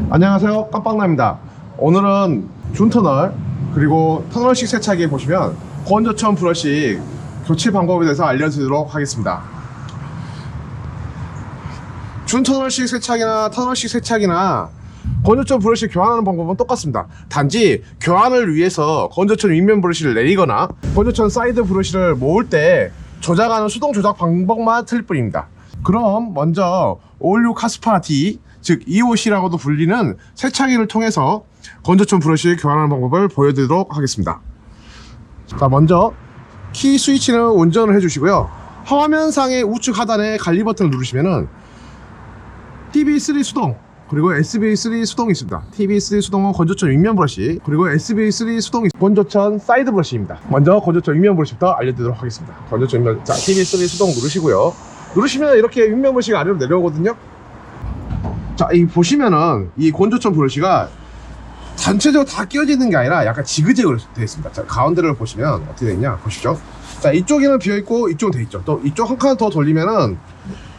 안녕하세요, 깜빵남입니다. 오늘은 준터널 그리고 터널식 세차기에 보시면 건조천 브러쉬 교체 방법에 대해서 알려드리도록 하겠습니다. 준터널식 세차기나 터널식 세차기나 건조천 브러쉬 교환하는 방법은 똑같습니다. 단지 교환을 위해서 건조천 윗면 브러쉬를 내리거나 건조천 사이드 브러쉬를 모을 때 조작하는 수동 조작 방법만 틀릴 뿐입니다. 그럼 먼저 올류 카스파 D, 즉 EOC라고도 불리는 세차기를 통해서 건조천 브러쉬 교환하는 방법을 보여드리도록 하겠습니다. 자, 먼저 키 스위치는 운전을 해주시고요. 화면상의 우측 하단에 관리 버튼을 누르시면은 TB3 수동 그리고 SB3 수동이 있습니다. TB3 수동은 건조천 윗면 브러쉬, 그리고 SB3 수동이 건조천 사이드 브러쉬입니다. 먼저 건조천 윗면 브러쉬부터 알려드리도록 하겠습니다. 건조천 윗면, 자, TB3 수동 누르시고요. 누르시면 이렇게 윗면 브러쉬가 아래로 내려오거든요. 자, 이 보시면은 이 건조천 브러쉬가 전체적으로 다 끼워져 있는 게 아니라 약간 지그재그로 되어 있습니다. 자, 가운데를 보시면 어떻게 되어 있냐 보십시오. 자, 이쪽에는 비어 있고 이쪽은 되어 있죠. 또 이쪽 한 칸 더 돌리면은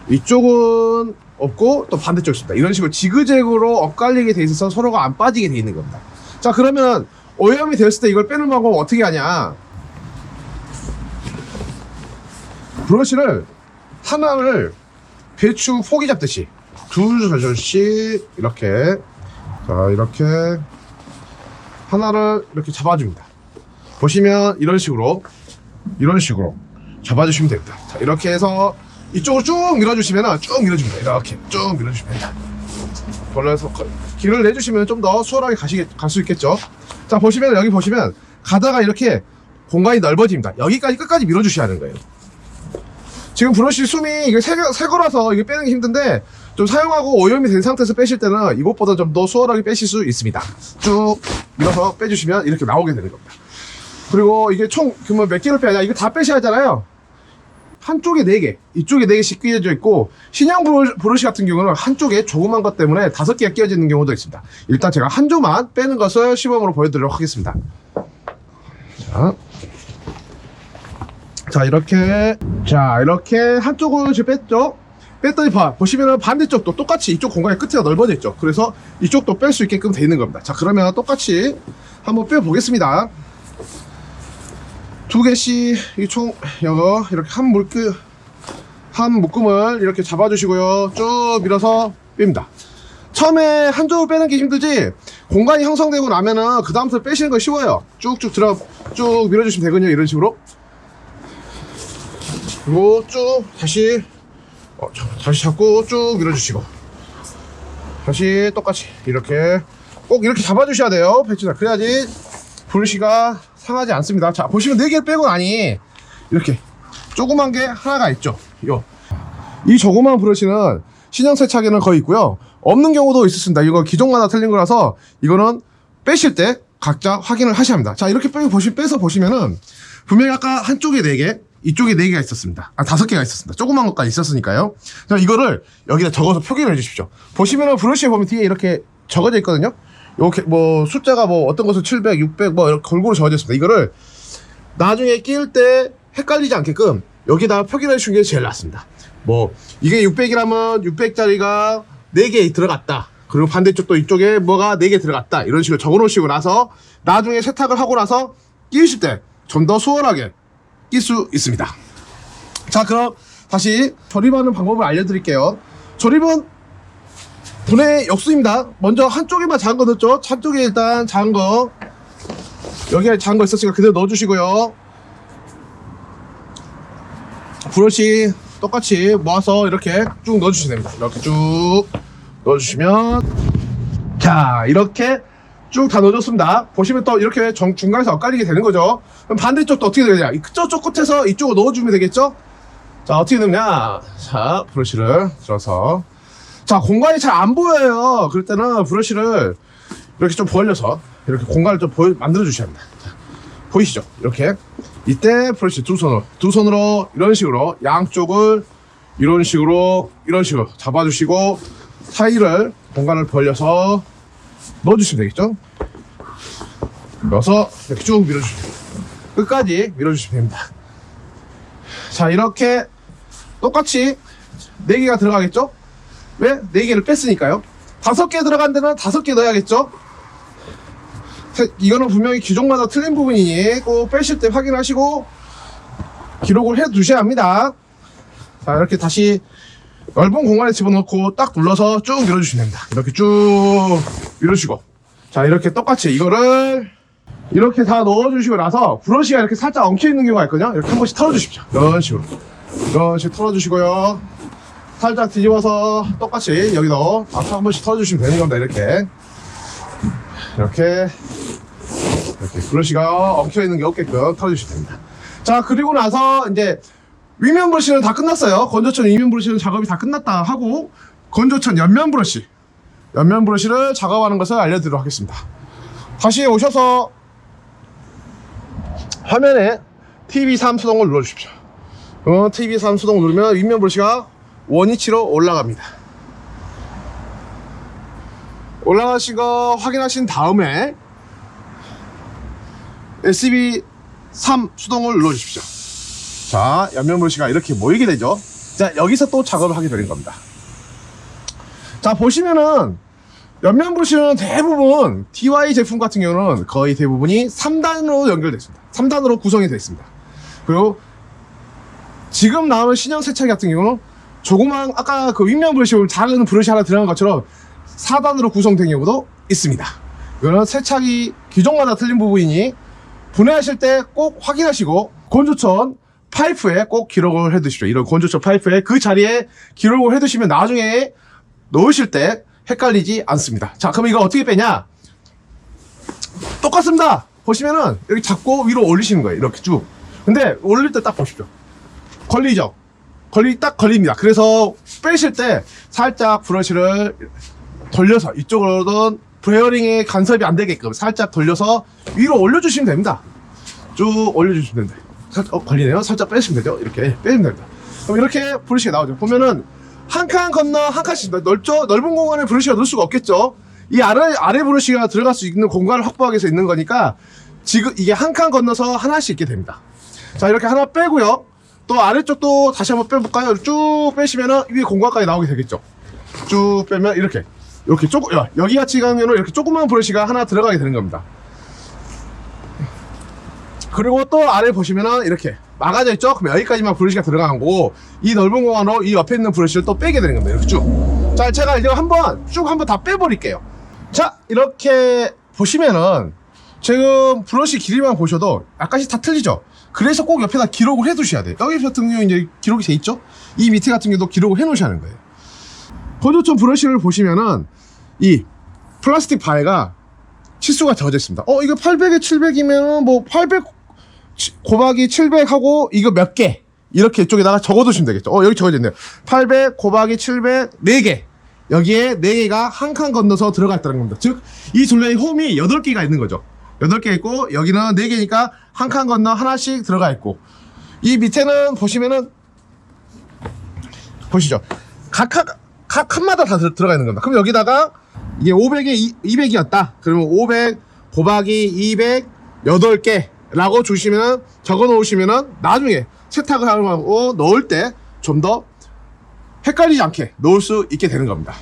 이쪽은 없고 또 반대쪽 있습니다. 이런 식으로 지그재그로 엇갈리게 돼 있어서 서로가 안 빠지게 돼 있는 겁니다. 자, 그러면 오염이 되었을 때 이걸 빼는 방법은 어떻게 하냐? 브러쉬를 하나를 배추 포기 잡듯이 두 절씩 이렇게, 자, 이렇게 하나를 이렇게 잡아줍니다. 보시면 이런 식으로 잡아주시면 됩니다. 자, 이렇게 해서 이쪽으로 쭉 밀어주시면 쭉 밀어줍니다. 이렇게 쭉 밀어주시면 됩니다. 벌려서 길을 내주시면 좀 더 수월하게 갈 수 있겠죠. 자, 보시면 여기 보시면 가다가 이렇게 공간이 넓어집니다. 여기까지 끝까지 밀어주셔야 하는 거예요. 지금 브러쉬 숨이 이게 새 거라서 이게 빼는 게 힘든데, 좀 사용하고 오염이 된 상태에서 빼실 때는 이것보다 좀 더 수월하게 빼실 수 있습니다. 쭉 밀어서 빼주시면 이렇게 나오게 되는 겁니다. 그리고 이게 총 그러면 몇 개를 빼야, 이거 다 빼셔야 하잖아요. 한쪽에 4개, 이쪽에 4개씩 끼워져 있고, 신형 브러쉬 같은 경우는 한쪽에 조그만 것 때문에 5개가 끼워져 있는 경우도 있습니다. 일단 제가 한 조만 빼는 것을 시범으로 보여드리도록 하겠습니다. 자, 이렇게 한쪽을 지금 뺐죠. 뺐더니 보시면은 반대쪽도 똑같이 이쪽 공간이 끝에가 넓어져 있죠. 그래서 이쪽도 뺄 수 있게끔 되어 있는 겁니다. 자, 그러면 똑같이 한번 빼 보겠습니다. 2개씩 총 이렇게 한 묶음을 이렇게 잡아주시고요. 쭉 밀어서 뺍니다. 처음에 한 줄 빼는 게 힘들지, 공간이 형성되고 나면은 그 다음부터 빼시는 거 쉬워요. 쭉 밀어주시면 되거든요. 이런 식으로. 그리고 쭉 다시 잡고 쭉 밀어주시고, 다시 똑같이 이렇게 꼭 이렇게 잡아주셔야 돼요. 배추다. 그래야지 브러쉬가 상하지 않습니다. 자, 보시면 4개를 빼고 나니 이렇게 조그만 게 하나가 있죠. 이 조그만 브러쉬는 신형 세차기는 거의 있고요. 없는 경우도 있었습니다. 이거 기종마다 틀린 거라서 이거는 빼실 때 각자 확인을 하셔야 합니다. 자, 이렇게 빼서 보시면은 분명히 아까 한쪽에 4개, 이쪽에 4개가 있었습니다. 5개가 있었습니다. 조그만 것까지 있었으니까요. 자, 이거를 여기다 적어서 표기를 해주십시오. 보시면은 브러쉬에 보면 뒤에 이렇게 적어져 있거든요. 이렇게 뭐 숫자가 뭐 어떤 것은 700, 600 뭐 이렇게 골고루 적어져 있습니다. 이거를 나중에 끼울 때 헷갈리지 않게끔 여기다 표기를 해주시는 게 제일 낫습니다. 뭐 이게 600이라면 600짜리가 4개 들어갔다, 그리고 반대쪽도 이쪽에 뭐가 4개 들어갔다, 이런 식으로 적어 놓으시고 나서 나중에 세탁을 하고 나서 끼우실 때 좀 더 수월하게 낄 수 있습니다. 자, 그럼 다시 조립하는 방법을 알려드릴게요. 조립은 분해 역수입니다. 먼저 한쪽에만 작은 거 넣었죠. 한쪽에 일단 작은 거, 여기에 작은 거 있었으니까 그대로 넣어주시고요. 브러쉬 똑같이 모아서 이렇게 쭉 넣어주시면 됩니다. 이렇게 쭉 넣어주시면, 자, 이렇게 쭉 다 넣어줬습니다. 보시면 또 이렇게 중간에서 엇갈리게 되는 거죠. 그럼 반대쪽도 어떻게 되냐, 저쪽 끝에서 이쪽으로 넣어주면 되겠죠. 자, 어떻게 넣냐. 자, 브러쉬를 들어서, 자, 공간이 잘 안 보여요. 그럴 때는 브러쉬를 이렇게 좀 벌려서 이렇게 공간을 좀 만들어 주셔야 합니다. 자, 보이시죠? 이렇게 이때 브러쉬 두 손으로 이런 식으로 양쪽을 이런 식으로 잡아주시고 사이를 공간을 벌려서 넣어주시면 되겠죠? 넣어서 이렇게 쭉 밀어주시면 됩니다. 끝까지 밀어주시면 됩니다. 자, 이렇게 똑같이 4개가 들어가겠죠? 왜? 4개를 뺐으니까요. 5개 들어간 데는 5개 넣어야겠죠. 이거는 분명히 규정마다 틀린 부분이니 꼭 빼실 때 확인하시고 기록을 해 두셔야 합니다. 자, 이렇게 다시 넓은 공간에 집어넣고 딱 눌러서 쭉 밀어주시면 됩니다. 이렇게 쭉 밀어주시고, 자, 이렇게 똑같이 이거를 이렇게 다 넣어주시고 나서 브러쉬가 이렇게 살짝 엉켜있는 경우가 있거든요. 이렇게 한 번씩 털어주십시오. 이런 식으로 털어주시고요. 살짝 뒤집어서 똑같이 여기도 앞에 한 번씩 털어주시면 되는 겁니다. 이렇게 브러쉬가 엉켜있는 게 없게끔 털어주시면 됩니다. 자, 그리고 나서 이제 윗면 브러쉬는 다 끝났어요. 건조천 윗면 브러쉬는 작업이 다 끝났다 하고, 건조천 옆면 브러쉬를 작업하는 것을 알려드리도록 하겠습니다. 다시 오셔서 화면에 TV3 수동을 눌러주십시오. TV3 수동 누르면 윗면 브러쉬가 원위치로 올라갑니다. 올라가신 거 확인하신 다음에 SB3 수동을 눌러주십시오. 자, 옆면 브러쉬가 이렇게 모이게 되죠. 자, 여기서 또 작업을 하게 되는 겁니다. 자, 보시면은 옆면 브러쉬는 대부분 DY 제품 같은 경우는 거의 대부분이 3단으로 연결되어 있습니다. 3단으로 구성이 되어 있습니다. 그리고 지금 나오는 신형 세차기 같은 경우는 조그만, 아까 그 윗면 브러쉬 작은 브러쉬 하나 들어간 것처럼 4단으로 구성된 경우도 있습니다. 이거는 세차기 기종마다 틀린 부분이니 분해하실 때 꼭 확인하시고 건조천 파이프에 꼭 기록을 해 두십시오. 이런 건조천 파이프에 그 자리에 기록을 해 두시면 나중에 넣으실 때 헷갈리지 않습니다. 자, 그럼 이거 어떻게 빼냐? 똑같습니다. 보시면은 여기 잡고 위로 올리시는 거예요. 이렇게 쭉. 근데 올릴 때 딱 보십시오. 걸리죠? 딱 걸립니다. 그래서 빼실 때 살짝 브러쉬를 돌려서 이쪽으로는 베어링에 간섭이 안 되게끔 살짝 돌려서 위로 올려주시면 됩니다. 쭉 올려주시면 됩니다. 살짝, 걸리네요. 살짝 빼시면 되죠. 이렇게 빼시면 됩니다. 그럼 이렇게 브러쉬가 나오죠. 보면은 한 칸 건너 한 칸씩 넓죠? 넓은 공간에 브러쉬가 넣을 수가 없겠죠? 이 아래 브러쉬가 들어갈 수 있는 공간을 확보하기 위해서 있는 거니까 지금 이게 한 칸 건너서 하나씩 있게 됩니다. 자, 이렇게 하나 빼고요. 또 아래쪽도 다시 한번 빼볼까요? 쭉 빼시면은 위에 공간까지 나오게 되겠죠. 쭉 빼면 이렇게 여기 같이 가면은 이렇게 조그만 브러쉬가 하나 들어가게 되는 겁니다. 그리고 또 아래 보시면은 이렇게 막아져 있죠? 그럼 여기까지만 브러쉬가 들어가는 거고, 이 넓은 공간으로 이 옆에 있는 브러쉬를 또 빼게 되는 겁니다. 이렇게 쭉. 자, 제가 이제 한번 다 빼버릴게요. 자, 이렇게 보시면은 지금 브러쉬 길이만 보셔도 아까씩 다 틀리죠? 그래서 꼭 옆에다 기록을 해 두셔야 돼요. 여기 같은 경우에 이제 기록이 돼 있죠? 이 밑에 같은 경우도 기록을 해 놓으셔야 하는 거예요. 건조천 브러쉬를 보시면은 이 플라스틱 바에가 치수가 정해져 있습니다. 이거 800에 700이면은 뭐 800 곱하기 700 하고 이거 몇 개? 이렇게 이쪽에다가 적어두시면 되겠죠. 여기 적어져 있네요. 800 곱하기 700 4개. 여기에 4개가 한 칸 건너서 들어가 있다는 겁니다. 즉, 이 둘레의 홈이 8개가 있는 거죠. 8개 있고, 여기는 4개니까 한 칸 건너 하나씩 들어가 있고, 이 밑에는 보시면은, 보시죠. 각 칸마다 다 들어가 있는 겁니다. 그럼 여기다가, 이게 500에 200이었다. 그러면 500 곱하기 200 8개. 라고 주시면, 적어 놓으시면은, 나중에 세탁을 하고 넣을 때 좀 더 헷갈리지 않게 넣을 수 있게 되는 겁니다.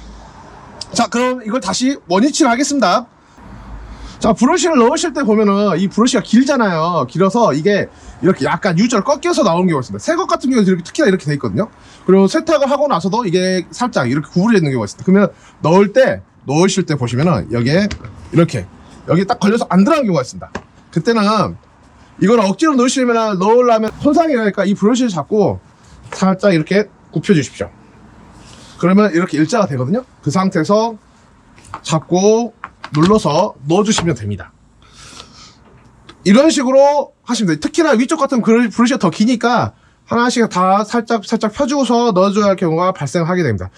자, 그럼 이걸 다시 원위치를 하겠습니다. 자, 브러쉬를 넣으실 때 보면은 이 브러쉬가 길잖아요. 길어서 이게 이렇게 약간 U자로 꺾여서 나오는 경우가 있습니다. 새 것 같은 경우는 이렇게 특히나 이렇게 돼 있거든요. 그리고 세탁을 하고 나서도 이게 살짝 이렇게 구부러져 있는 경우가 있습니다. 그러면 넣으실 때 보시면은 여기에 이렇게 여기 딱 걸려서 안 들어가는 경우가 있습니다. 그때는 이걸 억지로 넣으려면 손상이 나니까 이 브러쉬를 잡고 살짝 이렇게 굽혀 주십시오. 그러면 이렇게 일자가 되거든요. 그 상태에서 잡고 눌러서 넣어주시면 됩니다. 이런 식으로 하시면 돼요. 특히나 위쪽 같은 브러쉬가 더 기니까 하나씩 다 살짝 펴주고서 넣어줘야 할 경우가 발생하게 됩니다.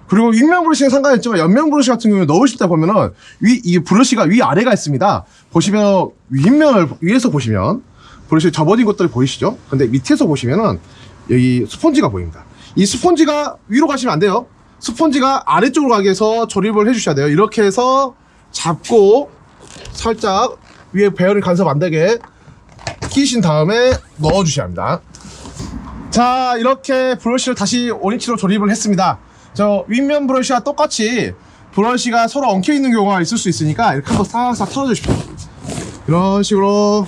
그리고 윗면 브러쉬는 상관없지만 옆면 브러쉬 같은 경우에 넣으실 때 보면은 이 브러쉬가 위아래가 있습니다. 보시면 윗면을 위에서 보시면 브러쉬 접어진 것들이 보이시죠? 근데 밑에서 보시면은 여기 스펀지가 보입니다. 이 스펀지가 위로 가시면 안 돼요. 스펀지가 아래쪽으로 가게 해서 조립을 해주셔야 돼요. 이렇게 해서 잡고 살짝 위에 베어링 간섭 안 되게 끼신 다음에 넣어주셔야 합니다. 자, 이렇게 브러쉬를 다시 원위치로 조립을 했습니다. 저 윗면 브러쉬와 똑같이 브러쉬가 서로 엉켜 있는 경우가 있을 수 있으니까 이렇게 한번 싹싹 털어주십시오. 이런 식으로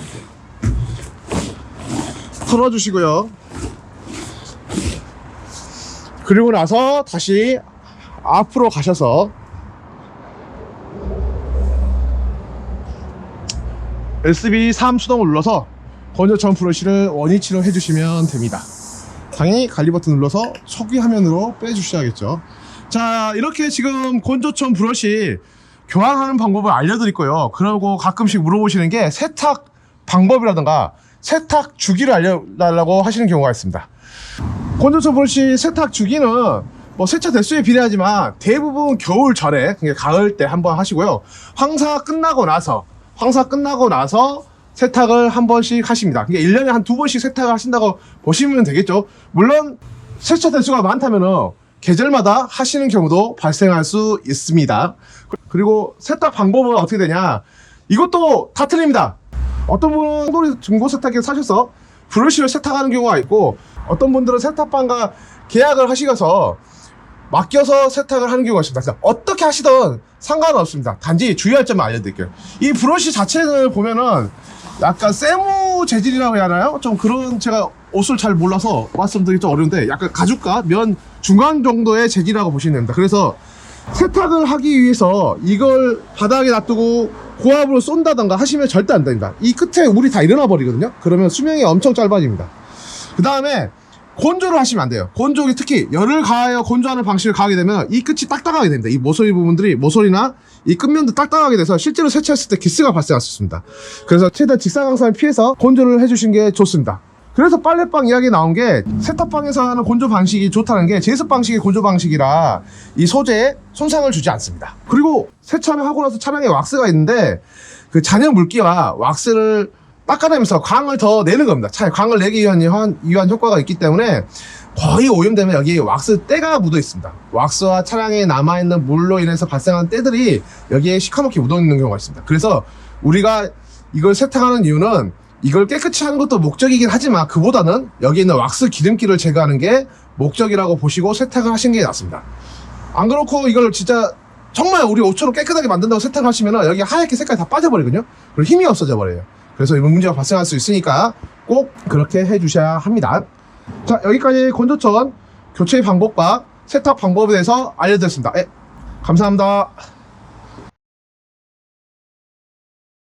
털어주시고요. 그리고 나서 다시 앞으로 가셔서 SB3 수동을 눌러서 건조천 브러쉬를 원위치로 해주시면 됩니다. 당연히 관리 버튼 눌러서 초기 화면으로 빼주셔야겠죠. 자, 이렇게 지금 건조천 브러쉬 교환하는 방법을 알려드릴 거예요. 그리고 가끔씩 물어보시는 게 세탁 방법이라든가 세탁 주기를 알려달라고 하시는 경우가 있습니다. 건조천 브러쉬 세탁 주기는 뭐 세차 대수에 비례하지만 대부분 겨울철에, 그러니까 가을 때 한번 하시고요. 황사 끝나고 나서 세탁을 한 번씩 하십니다. 그러니까 1년에 한 2번씩 세탁을 하신다고 보시면 되겠죠. 물론 세차 대수가 많다면은 계절마다 하시는 경우도 발생할 수 있습니다. 그리고 세탁 방법은 어떻게 되냐, 이것도 다 틀립니다. 어떤 분은 중고 세탁기 사셔서 브러쉬를 세탁하는 경우가 있고, 어떤 분들은 세탁방과 계약을 하시면서 맡겨서 세탁을 하는 경우가 있습니다. 어떻게 하시든 상관은 없습니다. 단지 주의할 점만 알려드릴게요. 이 브러쉬 자체를 보면은 약간 세무 재질이라고 해야 하나요? 좀 그런, 제가 옷을 잘 몰라서 말씀드리기 좀 어려운데 약간 가죽과 면 중간 정도의 재질이라고 보시면 됩니다. 그래서 세탁을 하기 위해서 이걸 바닥에 놔두고 고압으로 쏜다던가 하시면 절대 안 됩니다. 이 끝에 물이 다 일어나 버리거든요. 그러면 수명이 엄청 짧아집니다. 그 다음에 건조를 하시면 안 돼요. 건조기, 특히 열을 가하여 건조하는 방식을 가하게 되면 이 끝이 딱딱하게 됩니다. 이 모서리 부분들이, 모서리나 이 끝면도 딱딱하게 돼서 실제로 세차했을 때 기스가 발생할 수 있습니다. 그래서 최대한 직사광선을 피해서 건조를 해주신 게 좋습니다. 그래서 빨래방 이야기 나온 게, 세탁방에서 하는 건조 방식이 좋다는 게 제습 방식의 건조 방식이라 이 소재에 손상을 주지 않습니다. 그리고 세차를 하고 나서 차량에 왁스가 있는데 그 잔여 물기와 왁스를 닦아내면서 광을 더 내는 겁니다. 차에 광을 내기 위한 효과가 있기 때문에 거의 오염되면 여기 왁스 때가 묻어 있습니다. 왁스와 차량에 남아있는 물로 인해서 발생한 때들이 여기에 시커멓게 묻어 있는 경우가 있습니다. 그래서 우리가 이걸 세탁하는 이유는 이걸 깨끗이 하는 것도 목적이긴 하지만 그보다는 여기 있는 왁스 기름기를 제거하는 게 목적이라고 보시고 세탁을 하시는 게 낫습니다. 안 그렇고 이걸 진짜 정말 우리 옷처럼 깨끗하게 만든다고 세탁을 하시면 여기 하얗게 색깔이 다 빠져버리거든요. 그리고 힘이 없어져 버려요. 그래서 이 문제가 발생할 수 있으니까 꼭 그렇게 해주셔야 합니다. 자, 여기까지 건조천 교체 방법과 세탁 방법에 대해서 알려드렸습니다. 감사합니다.